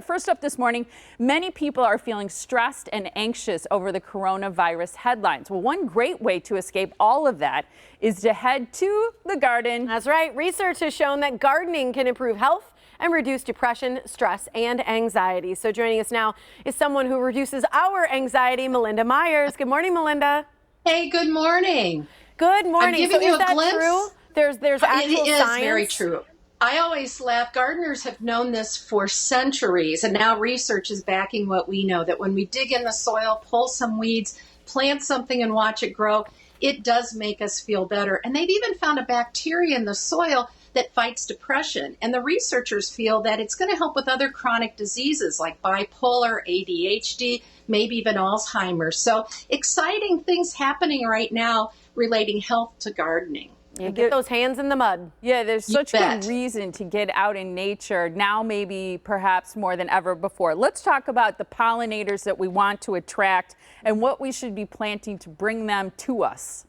First up this morning, many people are feeling stressed and anxious over the coronavirus headlines. Well, one great way to escape all of that is to head to the garden. That's right. Research has shown that gardening can improve health and reduce depression, stress, and anxiety. So joining us now is someone who reduces our anxiety, Melinda Myers. Good morning, Melinda. Hey, good morning. Good morning. I'm giving you is a that glimpse. true? There's actual It is science? very true. I always laugh. Gardeners have known this for centuries, and now research is backing what we know, that when we dig in the soil, pull some weeds, plant something and watch it grow, it does make us feel better. And they've even found a bacteria in the soil that fights depression. And the researchers feel that it's going to help with other chronic diseases like bipolar, ADHD, maybe even Alzheimer's. So exciting things happening right now relating health to gardening. You get those hands in the mud. Yeah, there's such good reason to get out in nature now, maybe perhaps more than ever before. Let's talk about the pollinators that we want to attract and what we should be planting to bring them to us.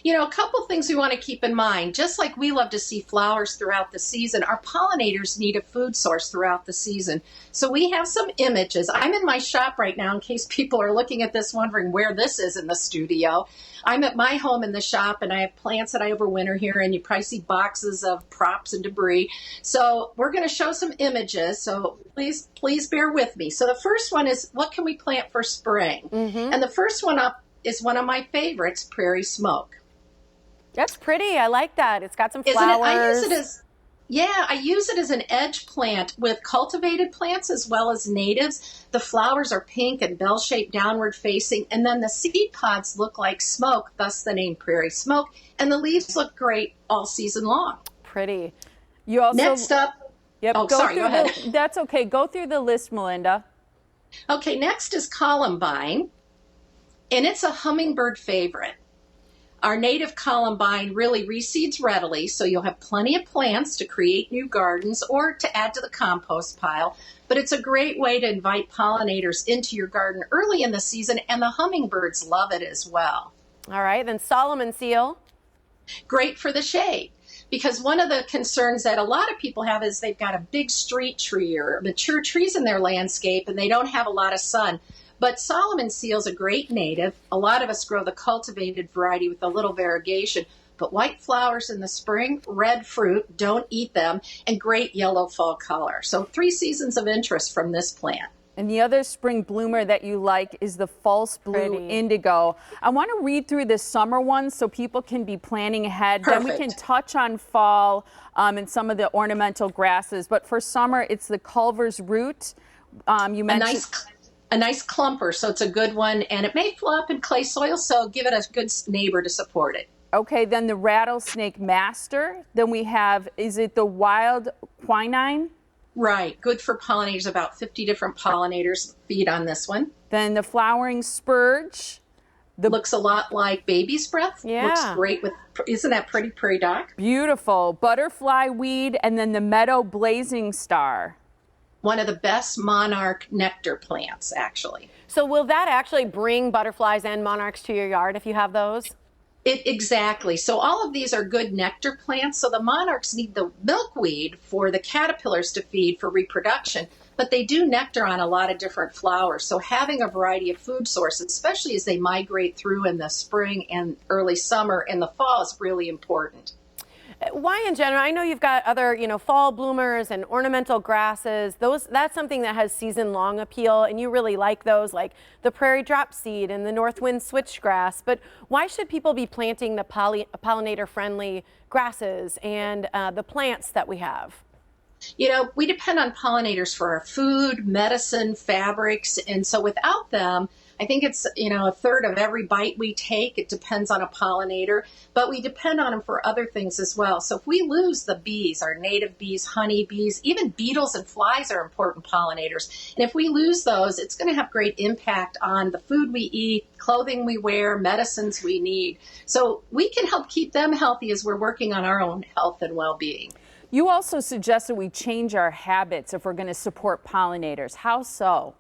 You know, a couple things we want to keep in mind. Just like we love to see flowers throughout the season, our pollinators need a food source throughout the season. So we have some images. I'm in my shop right now in case people are looking at this wondering where this is in the studio. I'm at my home in the shop and I have plants that I overwinter here, and you probably see boxes of props and debris. So we're going to show some images. So please bear with me. So the first one is, what can we plant for spring? And the first one up is one of my favorites, Prairie Smoke. That's pretty. I like that. It's got some Isn't flowers. I use it as an edge plant with cultivated plants as well as natives. The flowers are pink and bell-shaped downward facing, and then the seed pods look like smoke, thus the name Prairie Smoke, and the leaves look great all season long. Pretty. You also Next up, go ahead. That's okay. Go through the list, Melinda. Okay, next is Columbine, and it's a hummingbird favorite. Our native Columbine really reseeds readily, so you'll have plenty of plants to create new gardens or to add to the compost pile. But it's a great way to invite pollinators into your garden early in the season, and the hummingbirds love it as well. All right, then Solomon seal. Great for the shade, because one of the concerns that a lot of people have is they've got a big street tree or mature trees in their landscape and they don't have a lot of sun. But Solomon seal is a great native. A lot of us grow the cultivated variety with a little variegation. But white flowers in the spring, red fruit, don't eat them, and great yellow fall color. So 3 seasons of interest from this plant. And the other spring bloomer that you like is the false blue indigo. I want to read through the summer ones so people can be planning ahead. Perfect. Then we can touch on fall and some of the ornamental grasses. But for summer, it's the Culver's root. You mentioned a nice clumper, so it's a good one, and it may flow up in clay soil, so give it a good neighbor to support it. Okay, then the rattlesnake master. Then we have, is it the wild quinine? Right, good for pollinators. About 50 different pollinators feed on this one. Then the flowering spurge. Looks a lot like baby's breath. Yeah. Looks great with, isn't that pretty, Prairie Doc? Beautiful. Butterfly weed, and then the meadow blazing star. One of the best monarch nectar plants, actually. So will that actually bring butterflies and monarchs to your yard if you have those? Exactly. So all of these are good nectar plants. So the monarchs need the milkweed for the caterpillars to feed for reproduction, but they do nectar on a lot of different flowers. So having a variety of food sources, especially as they migrate through in the spring and early summer and the fall, is really important. Why in general? I know you've got other, fall bloomers and ornamental grasses. That's something that has season-long appeal, and you really like those, like the prairie dropseed and the northwind switchgrass. But why should people be planting the pollinator-friendly grasses and the plants that we have? You know, we depend on pollinators for our food, medicine, fabrics, and so without them, I think it's, a third of every bite we take. It depends on a pollinator, but we depend on them for other things as well. So if we lose the bees, our native bees, honey bees, even beetles and flies are important pollinators. And if we lose those, it's going to have great impact on the food we eat, clothing we wear, medicines we need. So we can help keep them healthy as we're working on our own health and well-being. You also suggested we change our habits if we're going to support pollinators. How so?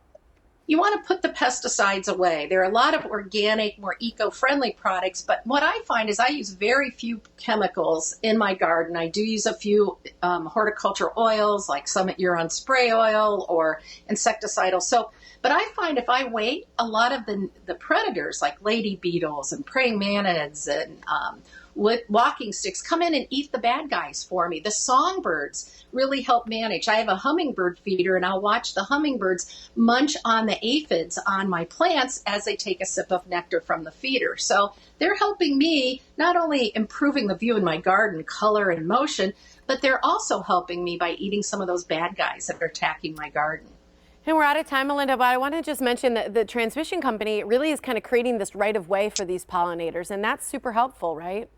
you want to put the pesticides away. There are a lot of organic, more eco-friendly products, but what I find is I use very few chemicals in my garden. I do use a few horticultural oils, like Summit Year-on Spray Oil or insecticidal soap. But I find if I wait, a lot of the predators, like lady beetles and praying manads and walking sticks, come in and eat the bad guys for me. The songbirds really help manage. I have a hummingbird feeder, and I'll watch the hummingbirds munch on the aphids on my plants as they take a sip of nectar from the feeder. So they're helping me not only improving the view in my garden, color and motion, but they're also helping me by eating some of those bad guys that are attacking my garden. And we're out of time, Melinda, but I want to just mention that the transmission company really is kind of creating this right of way for these pollinators, and that's super helpful, right?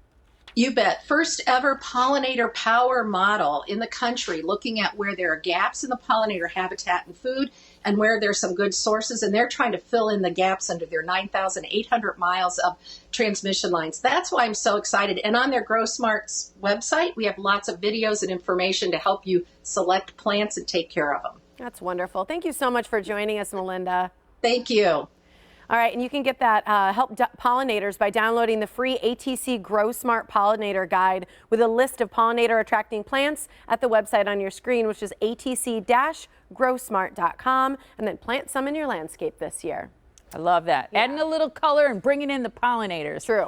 You bet. First ever pollinator power model in the country, looking at where there are gaps in the pollinator habitat and food and where there's some good sources, and they're trying to fill in the gaps under their 9,800 miles of transmission lines. That's why I'm so excited. And on their Grow Smart website, we have lots of videos and information to help you select plants and take care of them. That's wonderful. Thank you so much for joining us, Melinda. Thank you. All right, and you can get that Help Pollinators by downloading the free ATC Grow Smart Pollinator Guide with a list of pollinator attracting plants at the website on your screen, which is atc-growsmart.com, and then plant some in your landscape this year. I love that. Yeah. Adding a little color and bringing in the pollinators. True.